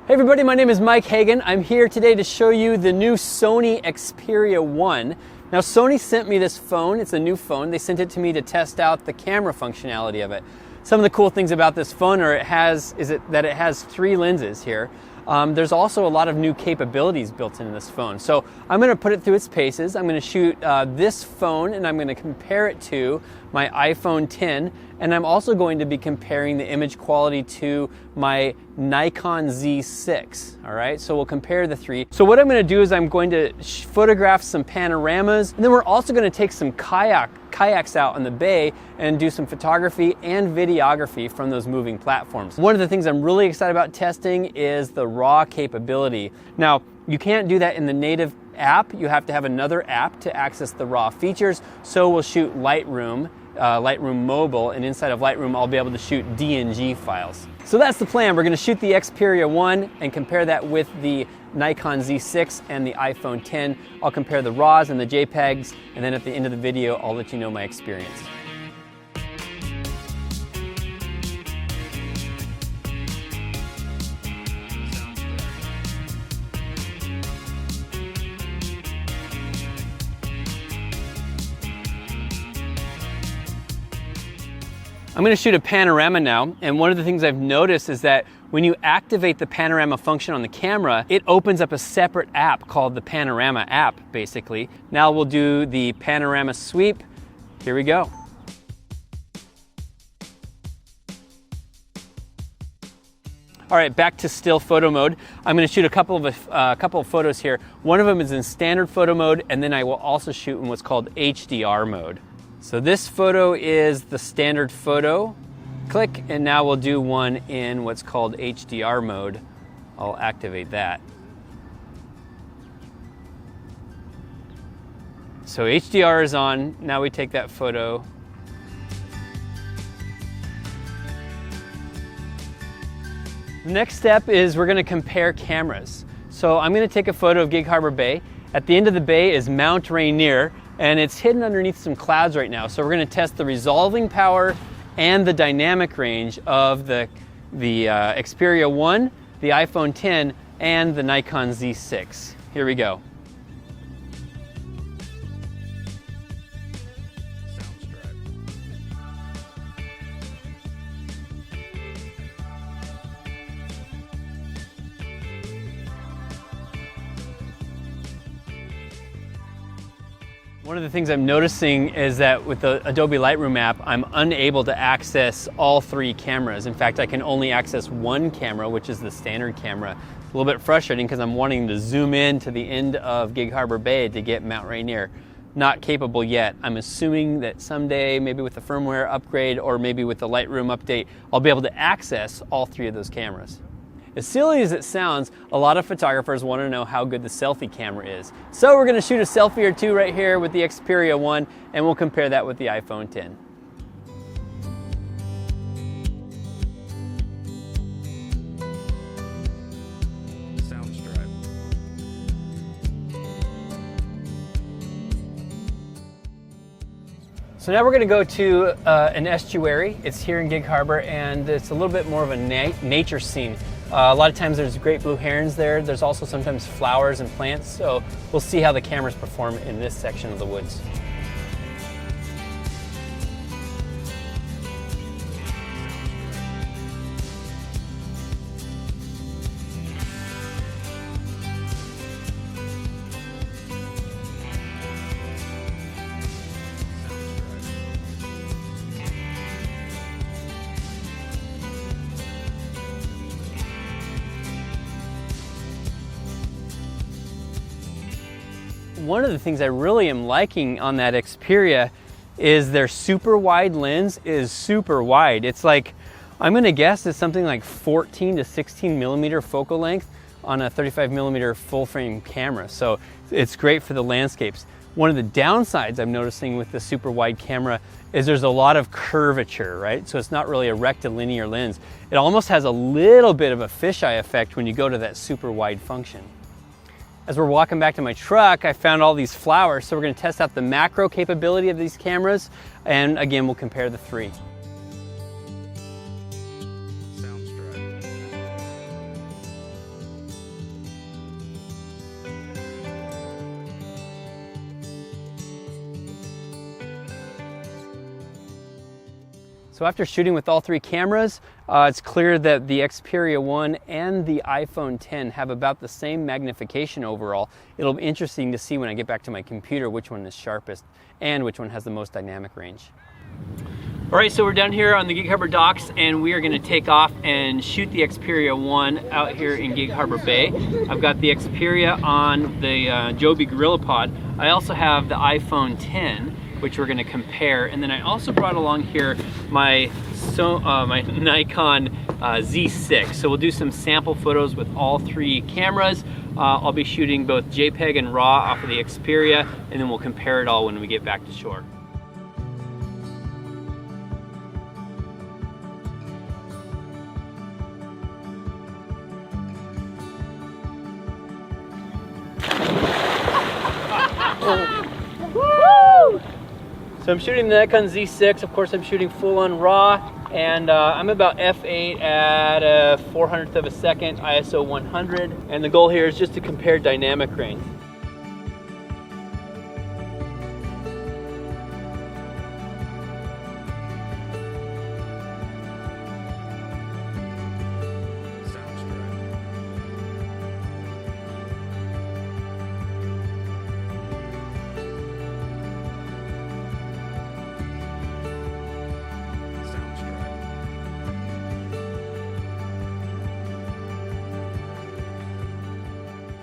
Hey everybody, my name is Mike Hagan. I'm here today to show you the new Sony Xperia 1. Now Sony sent me this phone. It's a new phone. They sent it to me to test out the camera functionality of it. Some of the cool things about this phone that it has 3 lenses here. There's also a lot of new capabilities built into this phone. So I'm going to put it through its paces. I'm going to shoot this phone and I'm going to compare it to my iPhone X, and I'm also going to be comparing the image quality to my Nikon Z6. All right, so we'll compare the 3. So what I'm going to do is I'm going to photograph some panoramas, and then we're also going to take some kayaks out on the bay and do some photography and videography from those moving platforms. One of the things I'm really excited about testing is the RAW capability. Now, you can't do that in the native app. You have to have another app to access the RAW features. So we'll shoot Lightroom Mobile, and inside of Lightroom I'll be able to shoot DNG files. So that's the plan. We're going to shoot the Xperia 1 and compare that with the Nikon Z6 and the iPhone X. I'll compare the RAWs and the JPEGs, and then at the end of the video I'll let you know my experience. I'm going to shoot a panorama now, and one of the things I've noticed is that when you activate the panorama function on the camera, it opens up a separate app called the Panorama app, basically. Now we'll do the panorama sweep. Here we go. All right, back to still photo mode. I'm going to shoot a couple of photos here. One of them is in standard photo mode, and then I will also shoot in what's called HDR mode. So this photo is the standard photo. Click, and now we'll do one in what's called HDR mode. I'll activate that. So HDR is on. Now we take that photo. The next step is we're going to compare cameras. So I'm going to take a photo of Gig Harbor Bay. At the end of the bay is Mount Rainier, and it's hidden underneath some clouds right now. So we're going to test the resolving power and the dynamic range of the Xperia 1, the iPhone X, and the Nikon Z6. Here we go. One of the things I'm noticing is that with the Adobe Lightroom app, I'm unable to access all 3 cameras. In fact, I can only access one camera, which is the standard camera. It's a little bit frustrating because I'm wanting to zoom in to the end of Gig Harbor Bay to get Mount Rainier. Not capable yet. I'm assuming that someday, maybe with the firmware upgrade or maybe with the Lightroom update, I'll be able to access all 3 of those cameras. As silly as it sounds, a lot of photographers want to know how good the selfie camera is. So we're going to shoot a selfie or 2 right here with the Xperia 1, and we'll compare that with the iPhone X. So now we're going to go to an estuary. It's here in Gig Harbor, and it's a little bit more of a nature scene. A lot of times there's great blue herons there. There's also sometimes flowers and plants, so we'll see how the cameras perform in this section of the woods. One of the things I really am liking on that Xperia is their super wide lens is super wide. It's like, I'm gonna guess it's something like 14 to 16 millimeter focal length on a 35 millimeter full frame camera. So it's great for the landscapes. One of the downsides I'm noticing with the super wide camera is there's a lot of curvature, right? So it's not really a rectilinear lens. It almost has a little bit of a fisheye effect when you go to that super wide function. As we're walking back to my truck, I found all these flowers, so we're going to test out the macro capability of these cameras, and again, we'll compare the 3. So after shooting with all three cameras, it's clear that the Xperia 1 and the iPhone X have about the same magnification overall. It'll be interesting to see when I get back to my computer which one is sharpest and which one has the most dynamic range. All right, so we're down here on the Gig Harbor docks and we are gonna take off and shoot the Xperia 1 out here in Gig Harbor Bay. I've got the Xperia on the Joby GorillaPod. I also have the iPhone X, which we're gonna compare. And then I also brought along here my Nikon Z6. So we'll do some sample photos with all three cameras. I'll be shooting both JPEG and RAW off of the Xperia, and then we'll compare it all when we get back to shore. So I'm shooting the Nikon Z6, of course I'm shooting full on RAW, and I'm about f8 at a 400th of a second, ISO 100, and the goal here is just to compare dynamic range.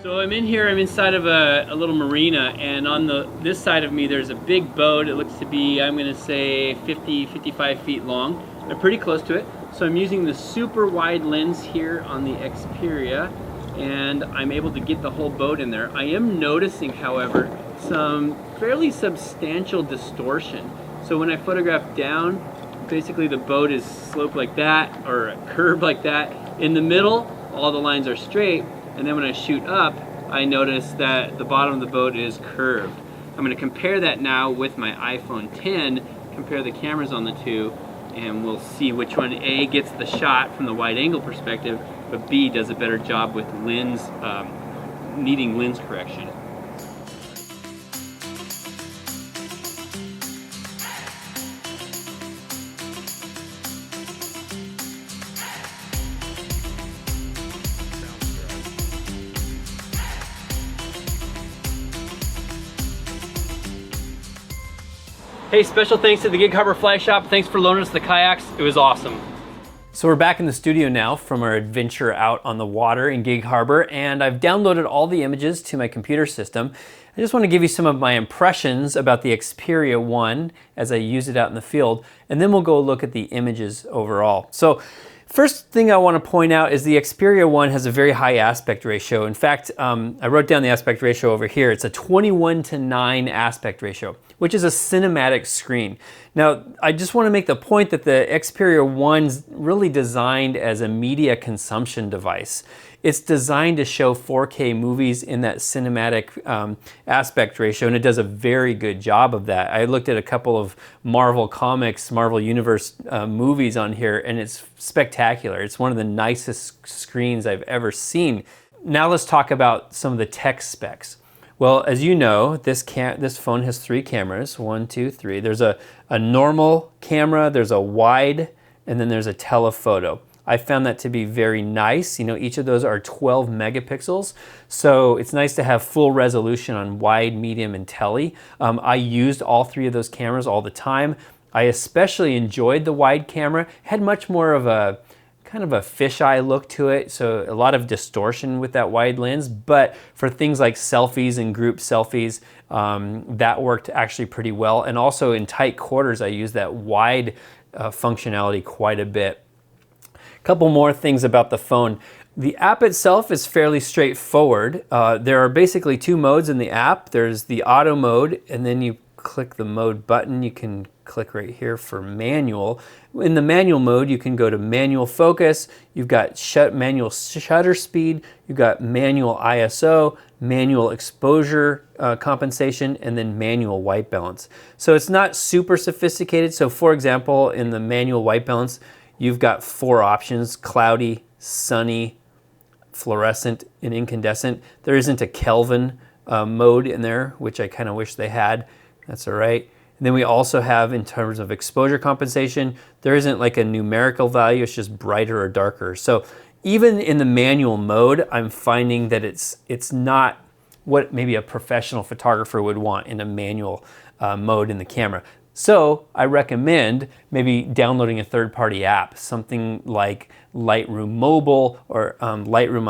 So I'm in here, I'm inside of a little marina, and on this side of me there's a big boat. It looks to be, I'm gonna say 50, 55 feet long. I'm pretty close to it. So I'm using the super wide lens here on the Xperia, and I'm able to get the whole boat in there. I am noticing, however, some fairly substantial distortion. So when I photograph down, basically the boat is sloped like that, or curved like that. In the middle, all the lines are straight. And then when I shoot up, I notice that the bottom of the boat is curved. I'm gonna compare that now with my iPhone X, compare the cameras on the two, and we'll see which one A gets the shot from the wide angle perspective, but B does a better job with lens, needing lens correction. Hey, special thanks to the Gig Harbor Fly Shop. Thanks for loaning us the kayaks. It was awesome. So we're back in the studio now from our adventure out on the water in Gig Harbor, and I've downloaded all the images to my computer system. I just want to give you some of my impressions about the Xperia 1 as I use it out in the field, and then we'll go look at the images overall. So first thing I want to point out is the Xperia 1 has a very high aspect ratio. In fact, I wrote down the aspect ratio over here. It's a 21:9 aspect ratio, which is a cinematic screen. Now, I just want to make the point that the Xperia 1's really designed as a media consumption device. It's designed to show 4K movies in that cinematic aspect ratio, and it does a very good job of that. I looked at a couple of Marvel Comics, Marvel Universe movies on here, and it's spectacular. It's one of the nicest screens I've ever seen. Now let's talk about some of the tech specs. Well, as you know, this phone has three cameras, 1, 2, 3. There's a normal camera, there's a wide, and then there's a telephoto. I found that to be very nice. You know, each of those are 12 megapixels. So it's nice to have full resolution on wide, medium, and tele. I used all three of those cameras all the time. I especially enjoyed the wide camera. It had much more of a kind of a fisheye look to it, so a lot of distortion with that wide lens, but for things like selfies and group selfies, that worked actually pretty well. And also in tight quarters, I used that wide functionality quite a bit. Couple more things about the phone. The app itself is fairly straightforward. There are basically two modes in the app. There's the auto mode, and then you click the mode button. You can click right here for manual. In the manual mode, you can go to manual focus. You've got manual shutter speed. You've got manual ISO, manual exposure compensation, and then manual white balance. So it's not super sophisticated. So for example, in the manual white balance, you've got 4 options: cloudy, sunny, fluorescent, and incandescent. There isn't a Kelvin mode in there, which I kind of wish they had. That's all right. And then we also have, in terms of exposure compensation, there isn't like a numerical value, it's just brighter or darker. So even in the manual mode, I'm finding that it's not what maybe a professional photographer would want in a manual mode in the camera. So I recommend maybe downloading a third-party app, something like Lightroom Mobile or Lightroom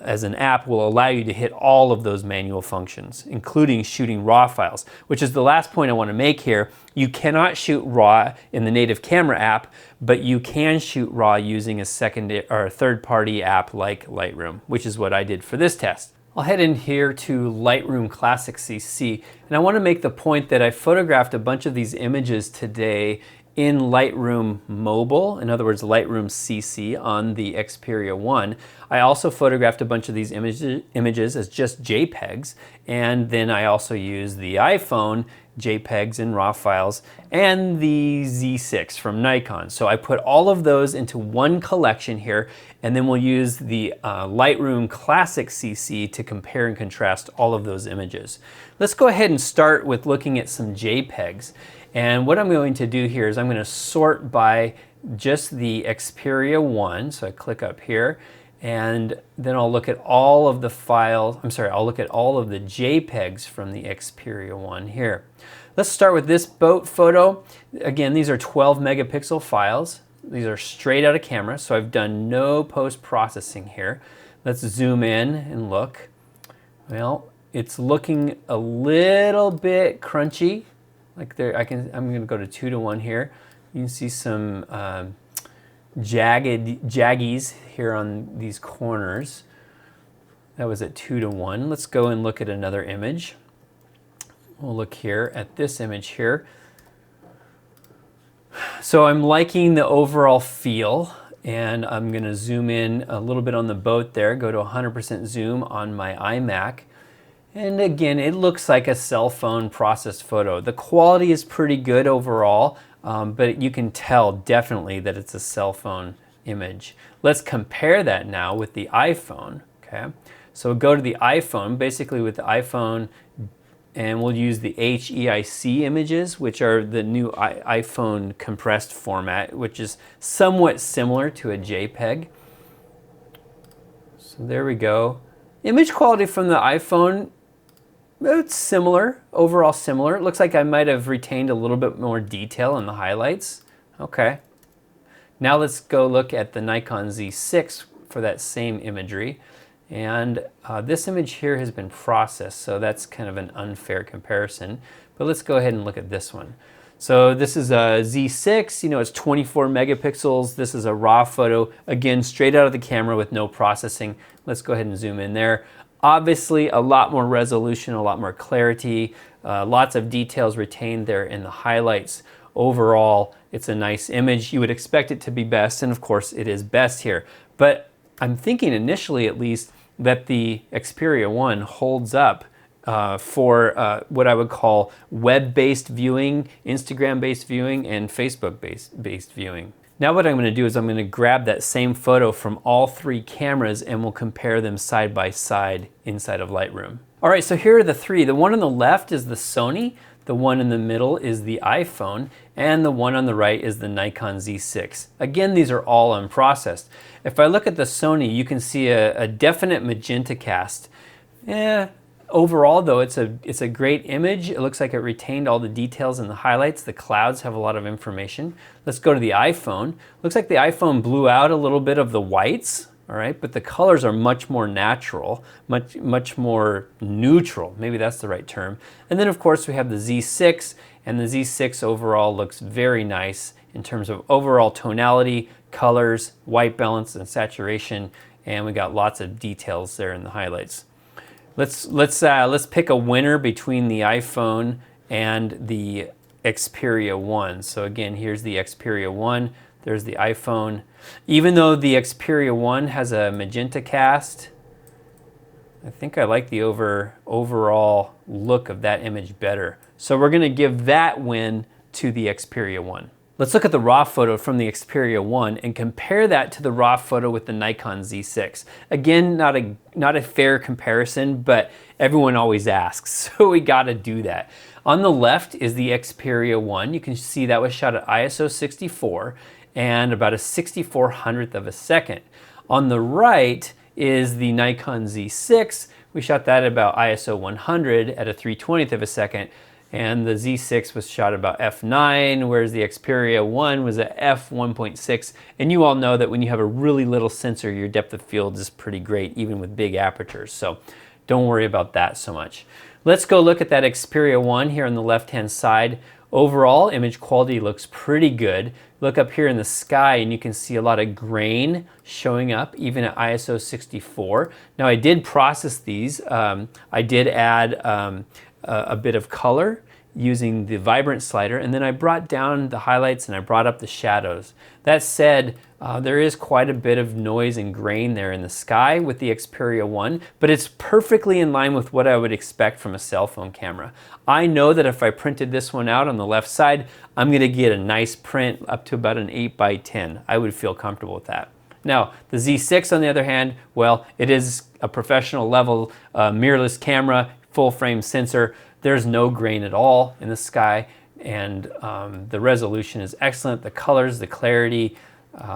as an app will allow you to hit all of those manual functions, including shooting RAW files, which is the last point I want to make here. You cannot shoot RAW in the native camera app, but you can shoot RAW using a secondary or a third-party app like Lightroom, which is what I did for this test. I'll head in here to Lightroom Classic CC, and I want to make the point that I photographed a bunch of these images today in Lightroom Mobile, in other words Lightroom CC on the Xperia 1. I also photographed a bunch of these images as just JPEGs, and then I also used the iPhone JPEGs and RAW files and the Z6 from Nikon. So I put all of those into one collection here, and then we'll use the Lightroom Classic CC to compare and contrast all of those images. Let's go ahead and start with looking at some JPEGs. And what I'm going to do here is I'm going to sort by just the Xperia 1. So I click up here, and then I'll look at all of the files, I'll look at all of the JPEGs from the Xperia 1 here. Let's start with this boat photo. Again, these are 12 megapixel files. These are straight out of camera, so I've done no post-processing here. Let's zoom in and look. Well, it's looking a little bit crunchy. Like there, I'm going to go to 2:1 here. You can see some jaggies here on these corners. That was at 2:1. Let's go and look at another image. We'll look here at this image here. So I'm liking the overall feel, and I'm going to zoom in a little bit on the boat there, go to 100% zoom on my iMac. And again, it looks like a cell phone processed photo. The quality is pretty good overall, but you can tell definitely that it's a cell phone image. Let's compare that now with the iPhone. Okay, so go to the iPhone, basically with the iPhone, and we'll use the HEIC images, which are the new iPhone compressed format, which is somewhat similar to a JPEG. So there we go. Image quality from the iPhone, it's similar, overall similar. It looks like I might have retained a little bit more detail in the highlights. Okay. Now let's go look at the Nikon Z6 for that same imagery. And this image here has been processed, so that's kind of an unfair comparison. But let's go ahead and look at this one. So this is a Z6, you know, it's 24 megapixels. This is a RAW photo, again, straight out of the camera with no processing. Let's go ahead and zoom in there. Obviously, a lot more resolution, a lot more clarity, lots of details retained there in the highlights. Overall, it's a nice image. You would expect it to be best, and of course, it is best here. But I'm thinking initially, at least, that the Xperia 1 holds up for what I would call web-based viewing, Instagram-based viewing, and Facebook-based viewing. Now what I'm going to do is I'm going to grab that same photo from all three cameras and we'll compare them side by side inside of Lightroom. All right, so here are the three. The one on the left is the Sony, the one in the middle is the iPhone, and the one on the right is the Nikon Z6. Again, these are all unprocessed. If I look at the Sony, you can see a definite magenta cast. Overall though, it's a great image. It looks like it retained all the details and the highlights. The clouds have a lot of information. Let's go to the iPhone. Looks like the iPhone blew out a little bit of the whites, all right, but the colors are much more natural, much more neutral. Maybe that's the right term. And then of course we have the Z6, and the Z6 overall looks very nice in terms of overall tonality, colors, white balance, and saturation, and we got lots of details there in the highlights. Let's pick a winner between the iPhone and the Xperia 1. So again, here's the Xperia 1, there's the iPhone. Even though the Xperia 1 has a magenta cast, I think I like the overall look of that image better. So we're going to give that win to the Xperia 1. Let's look at the raw photo from the Xperia 1 and compare that to the raw photo with the Nikon Z6. Again, not a fair comparison, but everyone always asks, so we gotta do that. On the left is the Xperia 1. You can see that was shot at ISO 64 and about a 6400th of a second. On the right is the Nikon Z6. We shot that at about ISO 100 at a 3/20th of a second. And the Z6 was shot about f9, whereas the Xperia 1 was at f1.6. And you all know that when you have a really little sensor, your depth of field is pretty great, even with big apertures. So don't worry about that so much. Let's go look at that Xperia 1 here on the left-hand side. Overall, image quality looks pretty good. Look up here in the sky and you can see a lot of grain showing up even at ISO 64. Now I did process these. I did add a bit of color using the vibrant slider, and then I brought down the highlights and I brought up the shadows. That said, there is quite a bit of noise and grain there in the sky with the Xperia 1, but it's perfectly in line with what I would expect from a cell phone camera. I know that if I printed this one out on the left side, I'm gonna get a nice print up to about an 8x10. I would feel comfortable with that. Now, the Z6 on the other hand, well, it is a professional level mirrorless camera, full frame sensor. There's no grain at all in the sky, and the resolution is excellent. The colors, the clarity,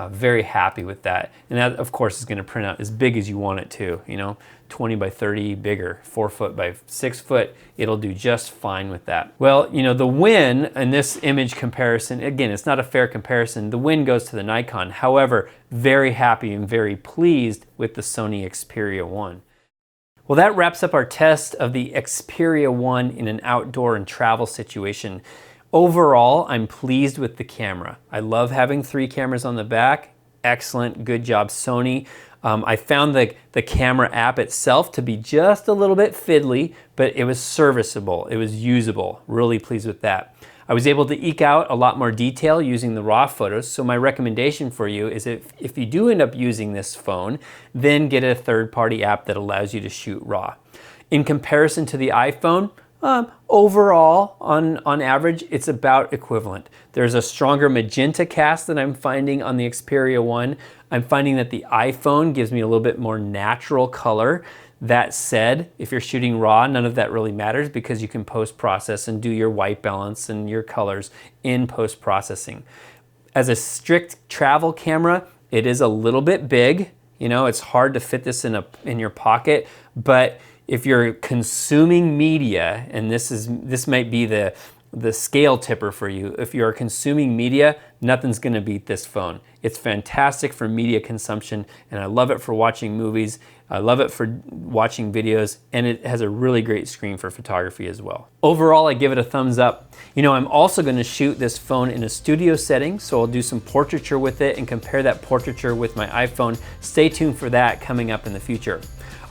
very happy with that. And that of course is gonna print out as big as you want it to, you know, 20 by 30 bigger, 4 foot by 6 foot. It'll do just fine with that. Well, you know, the win in this image comparison, again, it's not a fair comparison. The win goes to the Nikon. However, very happy and very pleased with the Sony Xperia 1. Well, that wraps up our test of the Xperia 1 in an outdoor and travel situation. Overall, I'm pleased with the camera. I love having 3 cameras on the back. Excellent, good job, Sony. I found the camera app itself to be just a little bit fiddly, but it was serviceable, it was usable. Really pleased with that. I was able to eke out a lot more detail using the raw photos, so my recommendation for you is if you do end up using this phone, then get a third-party app that allows you to shoot raw. In comparison to the iPhone, overall, on average, it's about equivalent. There's a stronger magenta cast that I'm finding on the Xperia 1. I'm finding that the iPhone gives me a little bit more natural color. That said, if you're shooting raw, none of that really matters because you can post-process and do your white balance and your colors in post-processing. As a strict travel camera, it is a little bit big. You know, it's hard to fit this in your pocket, but if you're consuming media, and this might be the scale tipper for you. If you are consuming media, nothing's gonna beat this phone. It's fantastic for media consumption, and I love it for watching movies. I love it for watching videos, and it has a really great screen for photography as well. Overall, I give it a thumbs up. You know, I'm also gonna shoot this phone in a studio setting, so I'll do some portraiture with it and compare that portraiture with my iPhone. Stay tuned for that coming up in the future.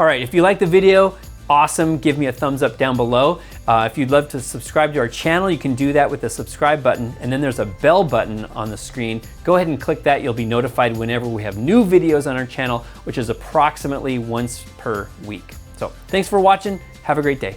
All right, if you like the video, awesome, give me a thumbs up down below. If you'd love to subscribe to our channel, you can do that with the subscribe button, and then there's a bell button on the screen. Go ahead and click that. You'll be notified whenever we have new videos on our channel, which is approximately once per week. So thanks for watching. Have a great day.